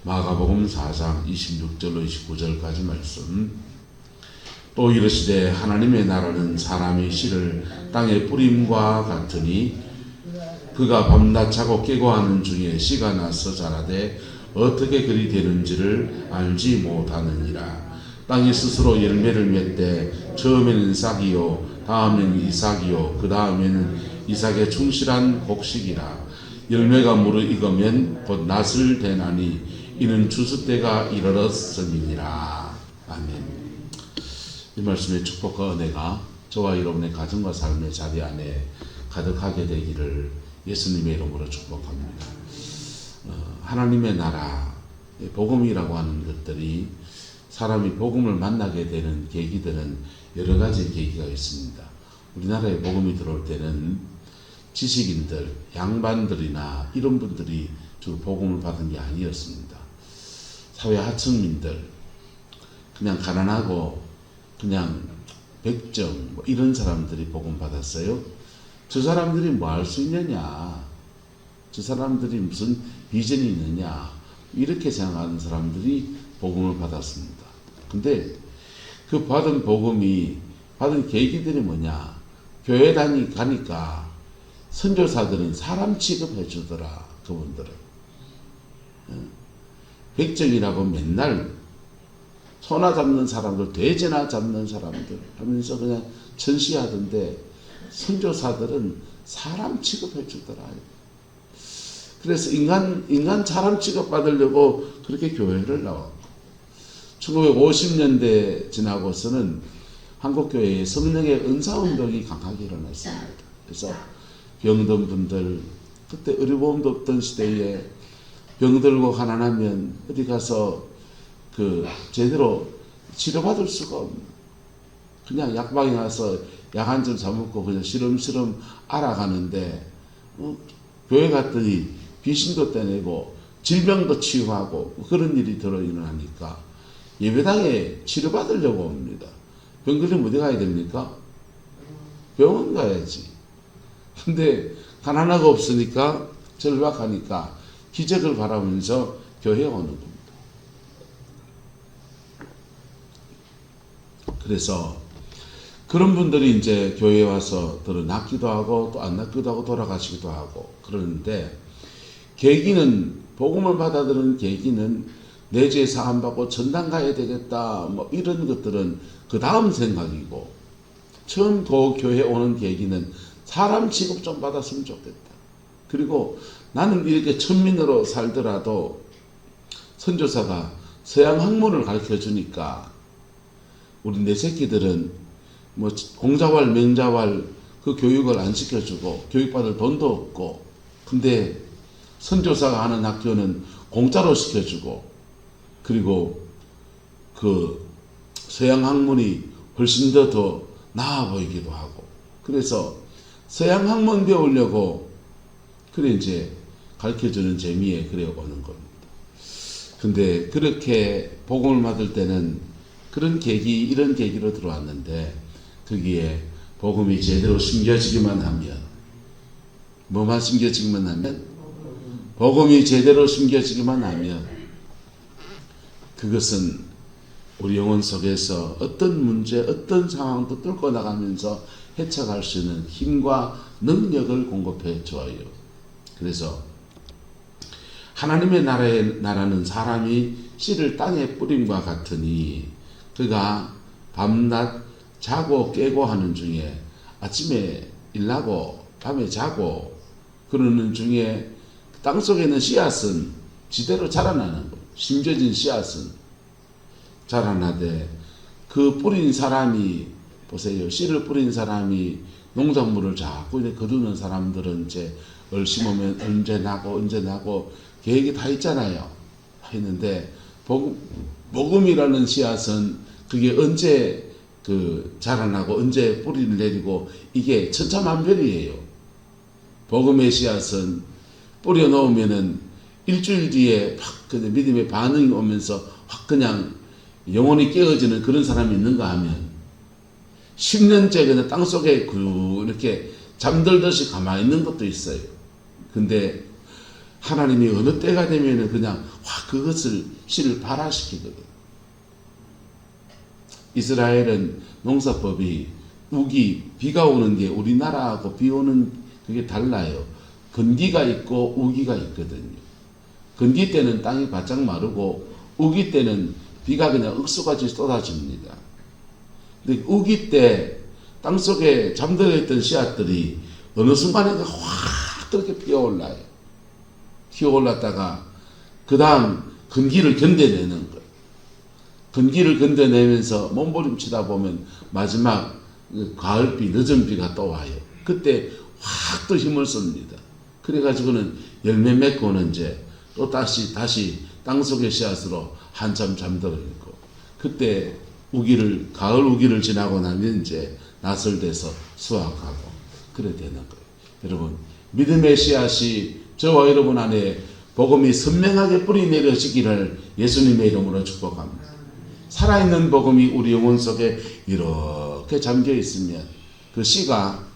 마가복음 4장 26절로 29절까지 말씀. 또 이르시되 하나님의 나라는 사람이 씨를 땅에 뿌림과 같으니 그가 밤낮 자고 깨고 하는 중에 씨가 나서 자라되 어떻게 그리 되는지를 알지 못하느니라. 땅이 스스로 열매를 맺되 처음에는 싹이요 다음에는 이삭이요 그 다음에는 이삭의 충실한 곡식이라. 열매가 무르익으면 곧 낫을 대나니 이는 추수 때가 이르렀음이니라. 아멘. 이 말씀의 축복과 은혜가 저와 여러분의 가정과 삶의 자리 안에 가득하게 되기를 예수님의 이름으로 축복합니다. 하나님의 나라, 복음이라고 하는 것들이 사람이 복음을 만나게 되는 계기들은 여러 가지 계기가 있습니다. 우리나라에 복음이 들어올 때는 지식인들, 양반들이나 이런 분들이 주로 복음을 받은 게 아니었습니다. 사회 하층민들, 그냥 가난하고 그냥 백정 뭐 이런 사람들이 복음 받았어요. 저 사람들이 뭐 할 수 있느냐, 저 사람들이 무슨 비전이 있느냐, 이렇게 생각하는 사람들이 복음을 받았습니다. 근데 그 받은 복음이 받은 계기들이 뭐냐, 교회 가니까 선교사들은 사람 취급해 주더라. 그분들은 백정이라고 맨날 소나 잡는 사람들, 돼지나 잡는 사람들 하면서 그냥 전시하던데 선교사들은 사람 취급해 주더라. 그래서 인간 사람 취급 받으려고 그렇게 교회를 나왔고, 1950년대 지나고서는 한국교회에 성령의 은사운동이 강하게 일어났습니다. 그래서 병든 분들, 그때 의료보험도 없던 시대에 병들고 가난하면 어디 가서 제대로 치료받을 수가 없는, 그냥 약방에 가서 약 한 점 사먹고 그냥 시름시름 알아가는데 교회 갔더니 귀신도 떼내고 질병도 치유하고 그런 일이 일어나니까 예배당에 치료받으려고 옵니다. 병 걸리면 어디 가야 됩니까? 병원 가야지. 근데 가난하고 없으니까 절박하니까 기적을 바라면서 교회에 오는 겁니다. 그래서 그런 분들이 이제 교회에 와서 낫기도 하고 또 안 낫기도 하고 돌아가시기도 하고 그러는데, 계기는, 복음을 받아들이는 계기는 내 죄 사함 받고 전당 가야 되겠다 뭐 이런 것들은 그 다음 생각이고, 처음 교회에 오는 계기는 사람 취급 좀 받았으면 좋겠다. 그리고 나는 이렇게 천민으로 살더라도 선교사가 서양 학문을 가르쳐 주니까 우리 내 새끼들은 뭐 공자왈 명자왈 그 교육을 안 시켜주고 교육받을 돈도 없고, 근데 선교사가 하는 학교는 공짜로 시켜주고, 그리고 그 서양 학문이 훨씬 더 나아 보이기도 하고, 그래서 서양 학문 배우려고 그래 이제 가르쳐주는 재미에 그래 오는 겁니다. 근데 그렇게 복음을 받을 때는 그런 계기, 이런 계기로 들어왔는데, 거기에 복음이 제대로 숨겨지기만 하면, 뭐만 숨겨지기만 하면, 복음이 제대로 숨겨지기만 하면 그것은 우리 영혼 속에서 어떤 문제, 어떤 상황도 뚫고 나가면서 헤쳐갈 수 있는 힘과 능력을 공급해 줘요. 그래서 하나님의 나라는 사람이 씨를 땅에 뿌림과 같으니 그가 밤낮 자고 깨고 하는 중에, 아침에 일하고 밤에 자고 그러는 중에 땅속에 있는 씨앗은 지대로 자라나는 것, 심겨진 씨앗은 자라나되, 그 뿌린 사람이, 보세요, 씨를 뿌린 사람이 농작물을 자꾸 거두는 사람들은 이제 심으면 언제 나고 계획이 다 있잖아요. 했는데 복음이라는 씨앗은 그게 언제 자라나고 언제 뿌리를 내리고 이게 천차만별이에요. 복음의 씨앗은 뿌려 놓으면은 일주일 뒤에 확 그냥 믿음의 반응이 오면서 확 그냥 영혼이 깨어지는 그런 사람이 있는가 하면 10년째 그냥 땅속에 이렇게 잠들듯이 가만히 있는 것도 있어요. 근데 하나님이 어느 때가 되면은 그냥 그것을 씨를 발화시키거든. 이스라엘은 농사법이 비가 오는 게 우리나라하고 비 오는 그게 달라요. 건기가 있고 우기가 있거든요. 건기 때는 땅이 바짝 마르고 우기 때는 비가 그냥 억수같이 쏟아집니다. 근데 우기 때 땅속에 잠들어 있던 씨앗들이 어느 순간에 확 그렇게 피어올라요. 피어올랐다가 그 다음 건기를 견뎌내는 거예요. 건기를 견뎌내면서 몸부림치다 보면 마지막 가을비, 늦은 비가 또 와요. 그때 확 또 힘을 씁니다. 그래가지고는 열매 맺고는 이제 또 다시 땅속의 씨앗으로 한참 잠들어 있고, 그때 가을 우기를 지나고 나면 이제 낫을 돼서 수확하고 그래 되는 거예요. 여러분, 믿음의 씨앗이 저와 여러분 안에 복음이 선명하게 뿌리 내려지기를 예수님의 이름으로 축복합니다. 살아있는 복음이 우리 영혼 속에 이렇게 잠겨 있으면 그 씨가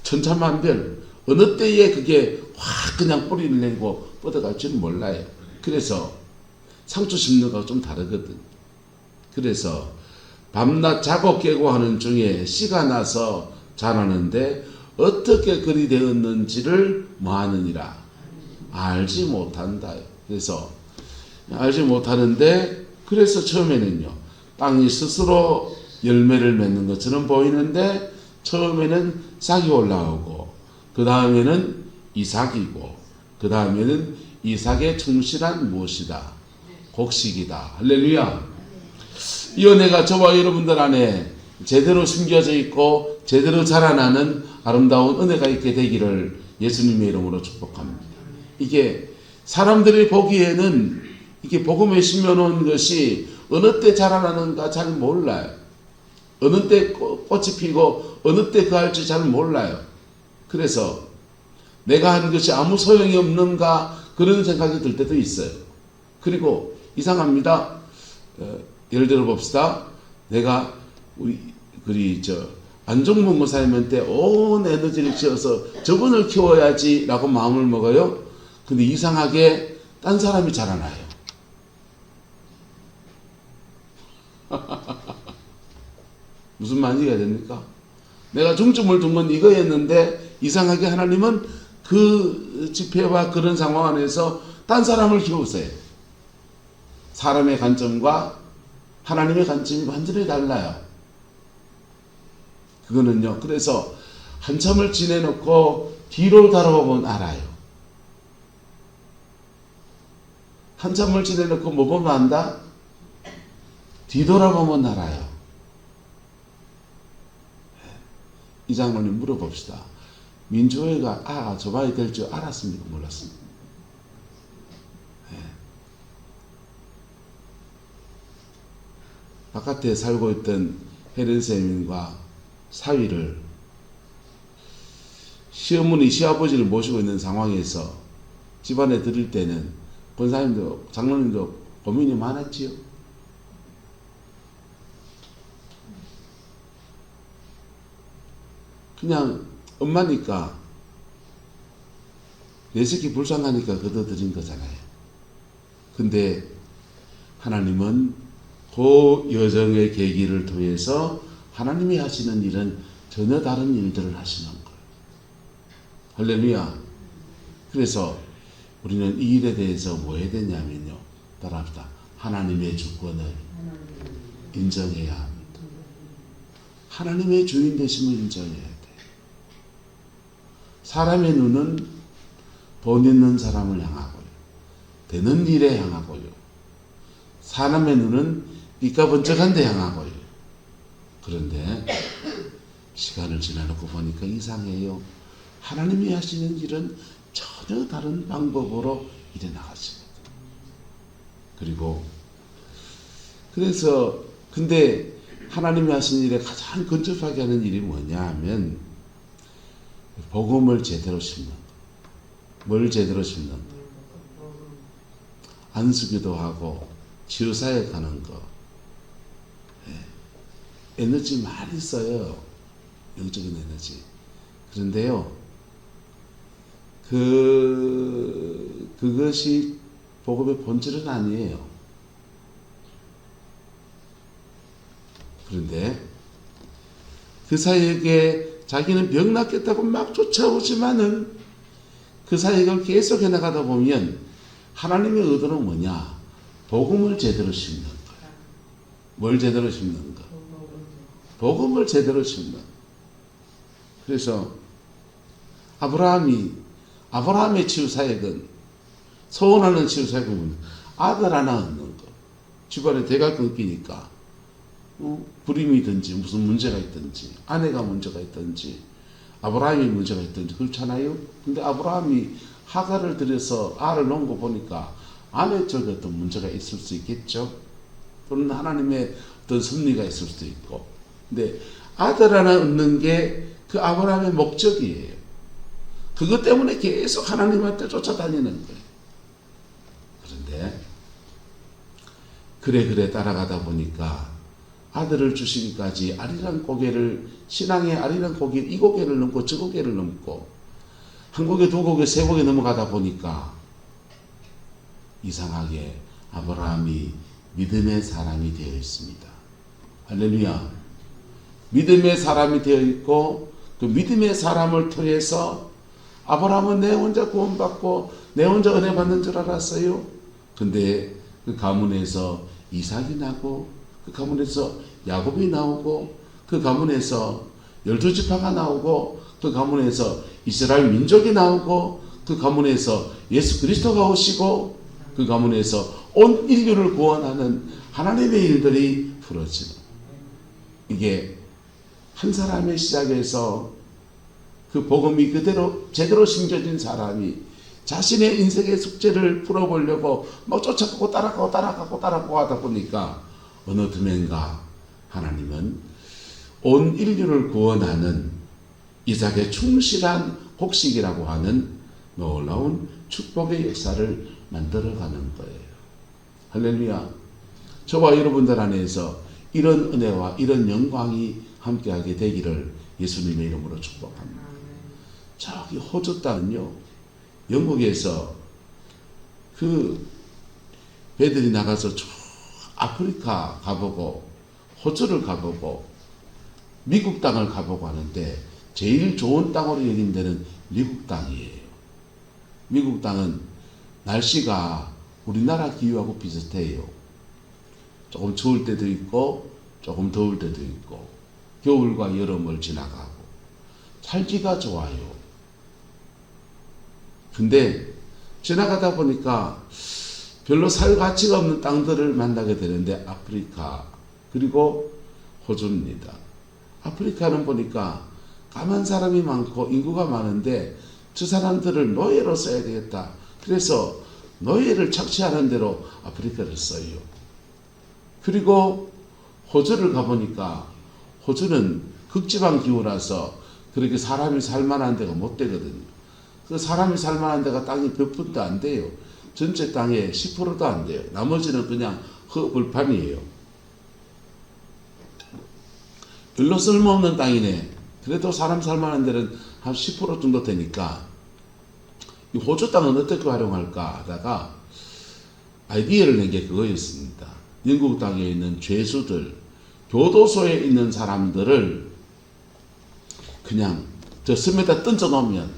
천차만별 어느 때에 그게 확 그냥 뿌리를 내고 뻗어갈 줄 몰라요. 그래서 상추 심는 거 좀 다르거든. 그래서 밤낮 자고 깨고 하는 중에 씨가 나서 자라는데 어떻게 그리 되었는지를 뭐하느니라 알지 못한다. 그래서 알지 못하는데, 그래서 처음에는요 땅이 스스로 열매를 맺는 것처럼 보이는데 처음에는 싹이 올라오고 그 다음에는 이삭이고 그 다음에는 이삭의 충실한 무엇이다? 곡식이다. 할렐루야. 이 은혜가 저와 여러분들 안에 제대로 숨겨져 있고 제대로 자라나는 아름다운 은혜가 있게 되기를 예수님의 이름으로 축복합니다. 이게 사람들이 보기에는 이게 복음에 심어놓은 것이 어느 때 자라나는가 잘 몰라요. 어느 때 꽃이 피고 어느 때 그 할지 잘 몰라요. 그래서 내가 한 것이 아무 소용이 없는가 그런 생각이 들 때도 있어요. 그리고 이상합니다. 예를 들어 봅시다. 내가 안종문 목사님한테 온 에너지를 지어서 저분을 키워야지 라고 마음을 먹어요. 근데 이상하게 딴 사람이 자라나요. 무슨 말이가 됩니까? 내가 중점을 둔 건 이거였는데 이상하게 하나님은 그 집회와 그런 상황 안에서 딴 사람을 키우세요. 사람의 관점과 하나님의 관점이 완전히 달라요. 그거는요. 그래서 한참을 지내놓고 뒤로 돌아보면 알아요. 한참을 지내놓고 뭐 보면 안다? 뒤돌아보면 알아요. 이 장로님 물어봅시다. 민주회가 저바이 될 줄 알았습니까? 몰랐습니까? 바깥에 살고 있던 혜련쌤과 사위를 시어머니, 시아버지를 모시고 있는 상황에서 집안에 들일 때는 권사님도 장로님도 고민이 많았지요. 그냥 엄마니까 내 새끼 불쌍하니까 걷어들인 거잖아요. 근데 하나님은 그 여정의 계기를 통해서 하나님이 하시는 일은 전혀 다른 일들을 하시는 거예요. 할렐루야. 그래서 우리는 이 일에 대해서 뭐 해야 되냐면요. 따라합시다. 하나님의 주권을 인정해야 합니다. 하나님의 주인 되심을 인정해야 돼요. 사람의 눈은 돈 있는 사람을 향하고요. 되는 일에 향하고요. 사람의 눈은 빛과 번쩍한 데 향하고요. 그런데 시간을 지나놓고 보니까 이상해요. 하나님이 하시는 일은 전혀 다른 방법으로 일해 나가시거든요. 그래서 근데 하나님이 하시는 일에 가장 근접하게 하는 일이 뭐냐 하면 복음을 제대로 심는 거. 뭘 제대로 심는 거. 안수기도 하고 치유사역 하는 거. 에너지 많이 써요. 영적인 에너지. 그런데요, 그것이 복음의 본질은 아니에요. 그런데 그 사이에 자기는 병 낫겠다고 막 쫓아오지만은 그 사이를 계속 해나가다 보면 하나님의 의도는 뭐냐? 복음을 제대로 심는 거야. 뭘 제대로 심는가? 복음을 제대로 심는. 그래서 아브라함의 치유사역은, 소원하는 치유사역은 아들 하나 얻는 거. 집안에 대가 끊기니까 불임이든지 무슨 문제가 있든지 아내가 문제가 있든지 아브라함이 문제가 있든지 그렇잖아요. 근데 아브라함이 하가를 들여서 알을 놓은 거 보니까 아내 쪽에 어떤 문제가 있을 수 있겠죠. 또는 하나님의 어떤 섭리가 있을 수도 있고. 근데 아들 하나 얻는 게 그 아브라함의 목적이에요. 그것 때문에 계속 하나님한테 쫓아다니는 거예요. 그런데 그래 따라가다 보니까 아들을 주시기까지 아리랑 고개를, 신앙의 아리랑 고개, 이 고개를 넘고 저 고개를 넘고 한 고개, 두 고개, 세 고개 넘어가다 보니까 이상하게 아브라함이 믿음의 사람이 되어 있습니다. 할렐루야. 믿음의 사람이 되어 있고, 그 믿음의 사람을 통해서 아브라함은 내 혼자 구원받고 내 혼자 은혜 받는 줄 알았어요. 근데 그 가문에서 이삭이 나고, 그 가문에서 야곱이 나오고, 그 가문에서 12지파가 나오고, 그 가문에서 이스라엘 민족이 나오고, 그 가문에서 예수 그리스도가 오시고, 그 가문에서 온 인류를 구원하는 하나님의 일들이 풀어지는, 이게 한 사람의 시작에서 그 복음이 그대로 제대로 심겨진 사람이 자신의 인생의 숙제를 풀어보려고 막 쫓아가고 따라가고 하다 보니까 어느 틈엔가 하나님은 온 인류를 구원하는 이삭의 충실한 곡식이라고 하는 놀라운 축복의 역사를 만들어가는 거예요. 할렐루야. 저와 여러분들 안에서 이런 은혜와 이런 영광이 함께하게 되기를 예수님의 이름으로 축복합니다. 저기 호주 땅은요, 영국에서 그 배들이 나가서 저 아프리카 가보고 호주를 가보고 미국 땅을 가보고 하는데 제일 좋은 땅으로 여긴 데는 미국 땅이에요. 미국 땅은 날씨가 우리나라 기후하고 비슷해요. 조금 추울 때도 있고 조금 더울 때도 있고 겨울과 여름을 지나가고 살기가 좋아요. 근데 지나가다 보니까 별로 살 가치가 없는 땅들을 만나게 되는데 아프리카 그리고 호주입니다. 아프리카는 보니까 가만 사람이 많고 인구가 많은데 저 사람들을 노예로 써야 되겠다. 그래서 노예를 착취하는 대로 아프리카를 써요. 그리고 호주를 가보니까 호주는 극지방 기후라서 그렇게 사람이 살만한 데가 못 되거든요. 그 사람이 살만한 데가 땅이 몇 분도 안 돼요. 전체 땅의 10%도 안 돼요. 나머지는 그냥 흙불판이에요. 별로 쓸모없는 땅이네. 그래도 사람 살만한 데는 한 10% 정도 되니까 이 호주 땅은 어떻게 활용할까 하다가 아이디어를 낸 게 그거였습니다. 영국 땅에 있는 죄수들, 교도소에 있는 사람들을 그냥 저 섬에다 던져 놓으면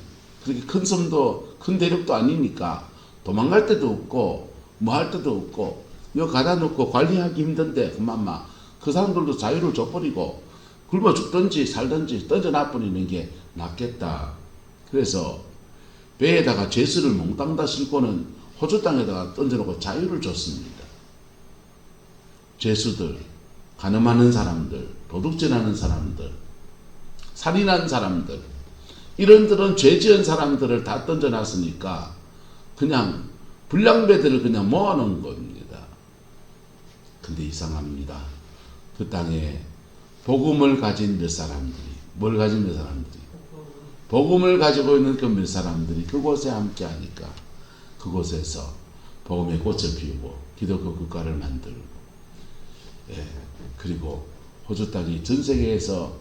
그렇게 큰 섬도 큰 대륙도 아니니까 도망갈 데도 없고 뭐 할 데도 없고 여 가다 놓고 관리하기 힘든데 그만마 그 사람들도 자유를 줘버리고 굶어 죽든지 살든지 던져 놔버리는 게 낫겠다. 그래서 배에다가 죄수를 몽땅 다 싣고는 호주 땅에다가 던져놓고 자유를 줬습니다. 죄수들, 간음하는 사람들, 도둑질하는 사람들, 살인한 사람들, 이런들은 죄 지은 사람들을 다 던져놨으니까 그냥 불량배들을 그냥 모아놓은 겁니다. 근데 이상합니다. 그 땅에 복음을 가진 몇 사람들이, 뭘 가진 몇 사람들이, 복음을 가지고 있는 그 몇 사람들이 그곳에 함께 하니까 그곳에서 복음의 꽃을 피우고 기독교 국가를 만들고, 그리고 호주 땅이 전 세계에서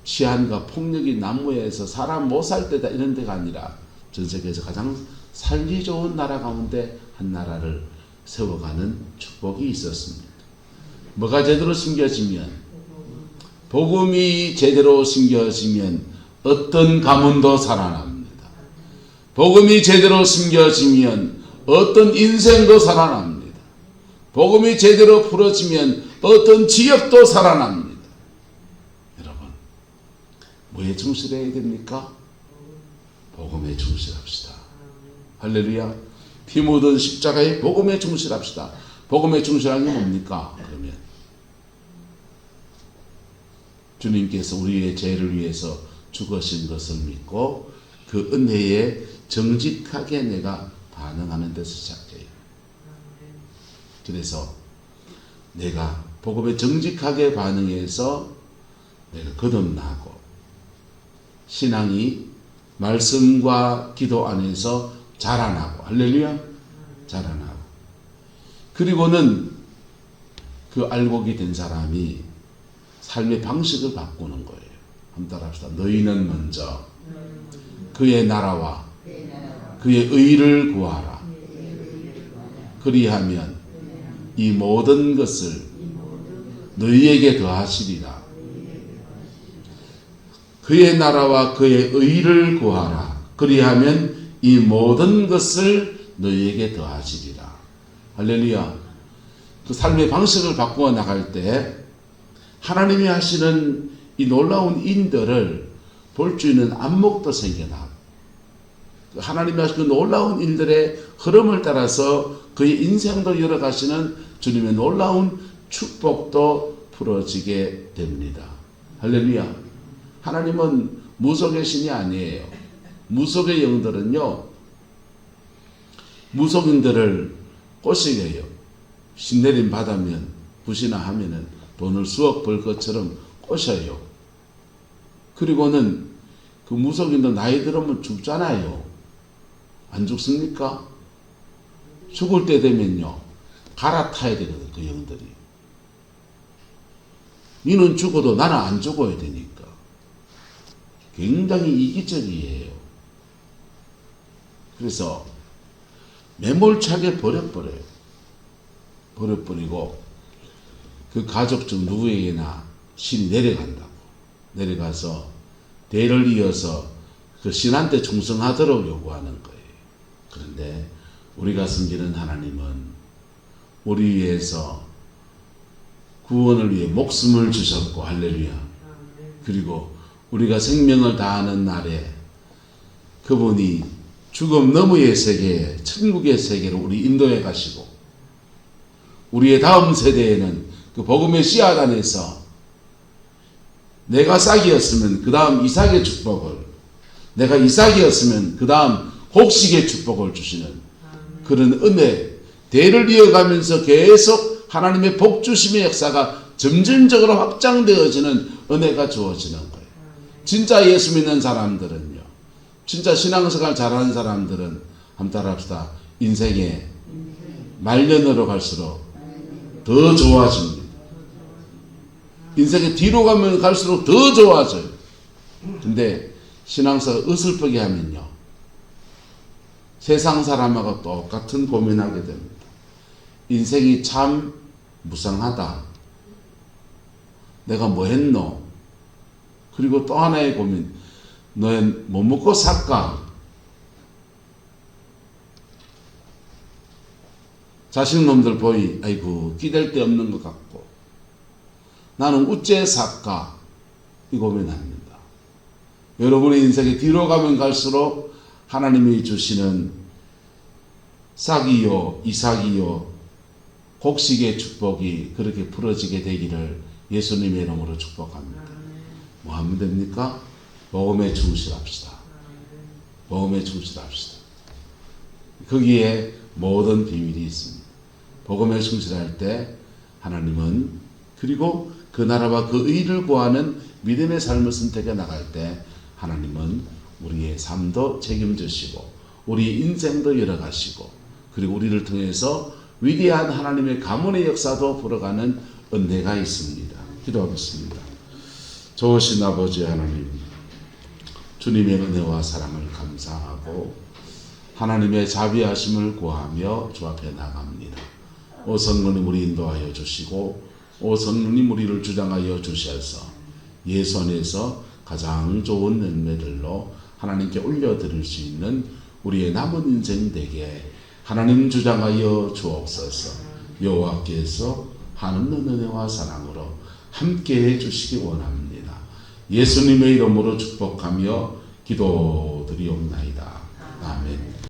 치안과 폭력이 난무해서 사람 못 살 때다 이런 데가 아니라 전 세계에서 가장 살기 좋은 나라 가운데 한 나라를 세워가는 축복이 있었습니다. 뭐가 제대로 숨겨지면, 복음이 제대로 숨겨지면 어떤 가문도 살아납니다. 복음이 제대로 숨겨지면 어떤 인생도 살아납니다. 복음이 제대로 풀어지면 어떤 지역도 살아납니다. 여러분, 뭐에 충실해야 됩니까? 복음에 충실합시다. 할렐루야. 피 묻은 십자가의 복음에 충실합시다. 복음에 충실한 게 뭡니까? 그러면 주님께서 우리의 죄를 위해서 죽으신 것을 믿고 그 은혜에 정직하게 내가 반응하는 데서 시작해요. 그래서 내가 복음에 정직하게 반응해서 내가 거듭나고 신앙이 말씀과 기도 안에서 자라나고, 할렐루야, 자라나고, 그리고는 그 알곡이 된 사람이 삶의 방식을 바꾸는 거예요. 한번 따라합시다. 너희는 먼저 그의 나라와 그의 의를 구하라. 그리하면 이 모든 것을 너희에게 더하시리라. 그의 나라와 그의 의를 구하라. 그리하면 이 모든 것을 너희에게 더하시리라. 할렐루야. 그 삶의 방식을 바꾸어 나갈 때 하나님이 하시는 이 놀라운 인들을 볼 수 있는 안목도 생겨나고, 하나님이 하시는 그 놀라운 인들의 흐름을 따라서 그의 인생도 열어가시는 주님의 놀라운 축복도 풀어지게 됩니다. 할렐루야. 하나님은 무속의 신이 아니에요. 무속의 영들은요, 무속인들을 꼬시게요. 신내림 받으면, 굿이나 하면은 돈을 수억 벌 것처럼 꼬셔요. 그리고는 그 무속인도 나이 들으면 죽잖아요. 안 죽습니까? 죽을 때 되면요, 갈아타야 되거든, 그 영들이. 니는 죽어도 나는 안 죽어야 되니까. 굉장히 이기적이에요. 그래서 매몰차게 버려버려요. 버려버리고 그 가족 중 누구에게나 신이 내려간다고. 내려가서 대를 이어서 그 신한테 충성하도록 요구하는 거예요. 그런데 우리가 섬기는 하나님은 우리 위해서 구원을 위해 목숨을 주셨고, 할렐루야. 그리고 우리가 생명을 다하는 날에 그분이 죽음 너머의 세계, 천국의 세계로 우리 인도해 가시고, 우리의 다음 세대에는 그 복음의 씨앗 안에서 내가 싹이었으면 그 다음 이삭의 축복을, 내가 이삭이었으면 그 다음 곡식의 축복을 주시는 그런 은혜, 대를 이어가면서 계속 하나님의 복 주심의 역사가 점진적으로 확장되어지는 은혜가 주어지는 거예요. 진짜 예수 믿는 사람들은요, 진짜 신앙생활 잘하는 사람들은 한번 따라합시다. 인생에 말년으로 갈수록 더 좋아집니다. 인생에 뒤로 가면 갈수록 더 좋아져요. 근데 신앙생활 어설프게 하면요, 세상 사람하고 똑같은 고민하게 됩니다. 인생이 참 무상하다. 내가 뭐 했노? 그리고 또 하나의 고민, 너는 뭐 먹고 살까? 자식놈들 보이, 아이고 기댈 데 없는 것 같고, 나는 어째 살까? 이 고민합니다. 여러분의 인생에 뒤로 가면 갈수록 하나님이 주시는 싹이요 이삭이요 곡식의 축복이 그렇게 풀어지게 되기를 예수님의 이름으로 축복합니다. 뭐 하면 됩니까? 복음에 충실합시다. 복음에 충실합시다. 거기에 모든 비밀이 있습니다. 복음에 충실할 때 하나님은, 그리고 그 나라와 그 의를 구하는 믿음의 삶을 선택해 나갈 때 하나님은 우리의 삶도 책임지시고 우리 인생도 열어가시고, 그리고 우리를 통해서 위대한 하나님의 가문의 역사도 풀어가는 은혜가 있습니다. 기도하겠습니다. 좋으신 아버지 하나님, 주님의 은혜와 사랑을 감사하고 하나님의 자비하심을 구하며 주 앞에 나갑니다. 오 성령님 우리 인도하여 주시고 오 성령님 우리를 주장하여 주셔서 예수 안에서 가장 좋은 열매들로 하나님께 올려드릴 수 있는 우리의 남은 인생 되게 하나님 주장하여 주옵소서. 여호와께서 하늘의 은혜와 사랑으로 함께해 주시기 원합니다. 예수님의 이름으로 축복하며 기도드리옵나이다. 아멘.